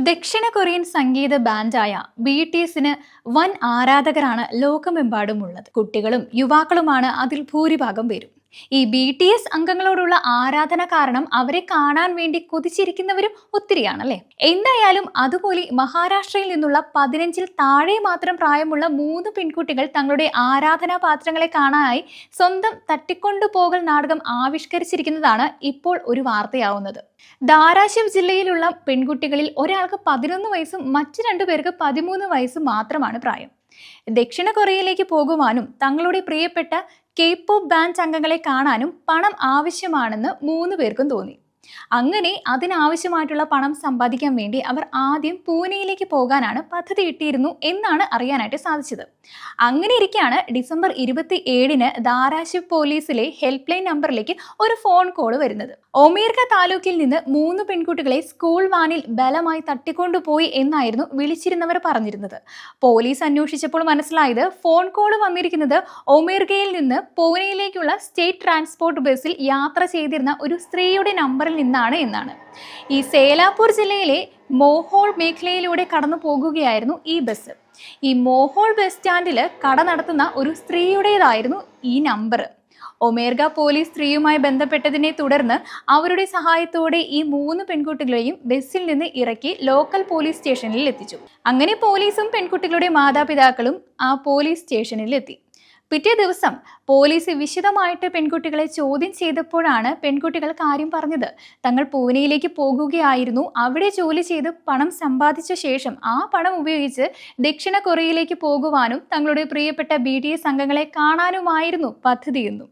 ദക്ഷിണ കൊറിയൻ സംഗീത ബാൻഡായ BTSന് വൻ ആരാധകരാണ് ലോകമെമ്പാടുമുള്ളത്. കുട്ടികളും യുവാക്കളുമാണ് അതിൽ ഭൂരിഭാഗം പേരും. ഈ BTS അംഗങ്ങളോടുള്ള ആരാധന കാരണം അവരെ കാണാൻ വേണ്ടി കൊതിച്ചിരിക്കുന്നവരും ഒത്തിരിയാണല്ലേ. എന്തായാലും അതുപോലെ മഹാരാഷ്ട്രയിൽ നിന്നുള്ള 15-ൽ താഴെ മാത്രം പ്രായമുള്ള 3 പെൺകുട്ടികൾ തങ്ങളുടെ ആരാധനാ പാത്രങ്ങളെ കാണാനായി സ്വന്തം തട്ടിക്കൊണ്ടുപോകൽ നാടകം ആവിഷ്കരിച്ചിരിക്കുന്നതാണ് ഇപ്പോൾ ഒരു വാർത്തയാവുന്നത്. ധാരാശിവ് ജില്ലയിലുള്ള പെൺകുട്ടികളിൽ ഒരാൾക്ക് 11 വയസ്സും മറ്റു 2 പേർക്ക് 13 വയസ്സും മാത്രമാണ് പ്രായം. ദക്ഷിണ കൊറിയയിലേക്ക് പോകുവാനും തങ്ങളുടെ പ്രിയപ്പെട്ട K-pop ബാൻഡ് അംഗങ്ങളെ കാണാനും പണം ആവശ്യമാണെന്ന് 3 പേർക്കും തോന്നി. അങ്ങനെ അതിനാവശ്യമായിട്ടുള്ള പണം സമ്പാദിക്കാൻ വേണ്ടി അവർ ആദ്യം പൂനെയിലേക്ക് പോകാനാണ് പദ്ധതി ഇട്ടിരുന്നു എന്നാണ് അറിയാനായിട്ട് സാധിച്ചത്. അങ്ങനെ ഇരിക്കെയാണ് ഡിസംബർ 27-ന് ധാരാശിവ് പോലീസിലെ ഹെൽപ്പ് ലൈൻ നമ്പറിലേക്ക് ഒരു ഫോൺ കോൾ വരുന്നത്. ഒമേർഗ താലൂക്കിൽ നിന്ന് 3 പെൺകുട്ടികളെ സ്കൂൾ വാനിൽ ബലമായി തട്ടിക്കൊണ്ടുപോയി എന്നായിരുന്നു വിളിച്ചിരുന്നവർ പറഞ്ഞിരുന്നത്. പോലീസ് അന്വേഷിച്ചപ്പോൾ മനസ്സിലായത് ഫോൺ കോൾ വന്നിരിക്കുന്നത് ഒമേർഗയിൽ നിന്ന് പൂനെയിലേക്കുള്ള സ്റ്റേറ്റ് ട്രാൻസ്പോർട്ട് ബസ്സിൽ യാത്ര ചെയ്തിരുന്ന ഒരു സ്ത്രീയുടെ നമ്പറിൽ നിന്നാണ് എന്നാണ്. ഈ സേലാപൂർ ജില്ലയിലെ മോഹോൾ മേഖലയിലൂടെ കടന്നു പോകുകയായിരുന്നു ഈ ബസ്. ഈ മോഹോൾ ബസ് സ്റ്റാൻഡിൽ കട നടത്തുന്ന ഒരു സ്ത്രീയുടേതായിരുന്നു ഈ നമ്പർ. ഒമേർഗ പോലീസ് സ്ത്രീയുമായി ബന്ധപ്പെട്ടതിനെ തുടർന്ന് അവരുടെ സഹായത്തോടെ ഈ 3 പെൺകുട്ടികളെയും ബസ്സിൽ നിന്ന് ഇറക്കി ലോക്കൽ പോലീസ് സ്റ്റേഷനിൽ എത്തിച്ചു. അങ്ങനെ പോലീസും പെൺകുട്ടികളുടെ മാതാപിതാക്കളും ആ പോലീസ് സ്റ്റേഷനിൽ എത്തി. പിറ്റേ ദിവസം പോലീസ് വിശദമായിട്ട് പെൺകുട്ടികളെ ചോദ്യം ചെയ്തപ്പോഴാണ് പെൺകുട്ടികൾ കാര്യം പറഞ്ഞത്. തങ്ങൾ പൂനെയിലേക്ക് പോകുകയായിരുന്നു. അവിടെ ജോലി ചെയ്ത് പണം സമ്പാദിച്ച ശേഷം ആ പണം ഉപയോഗിച്ച് ദക്ഷിണ കൊറിയയിലേക്ക് പോകുവാനും തങ്ങളുടെ പ്രിയപ്പെട്ട BTS അംഗങ്ങളെ കാണാനുമായിരുന്നു പദ്ധതിയെന്നും.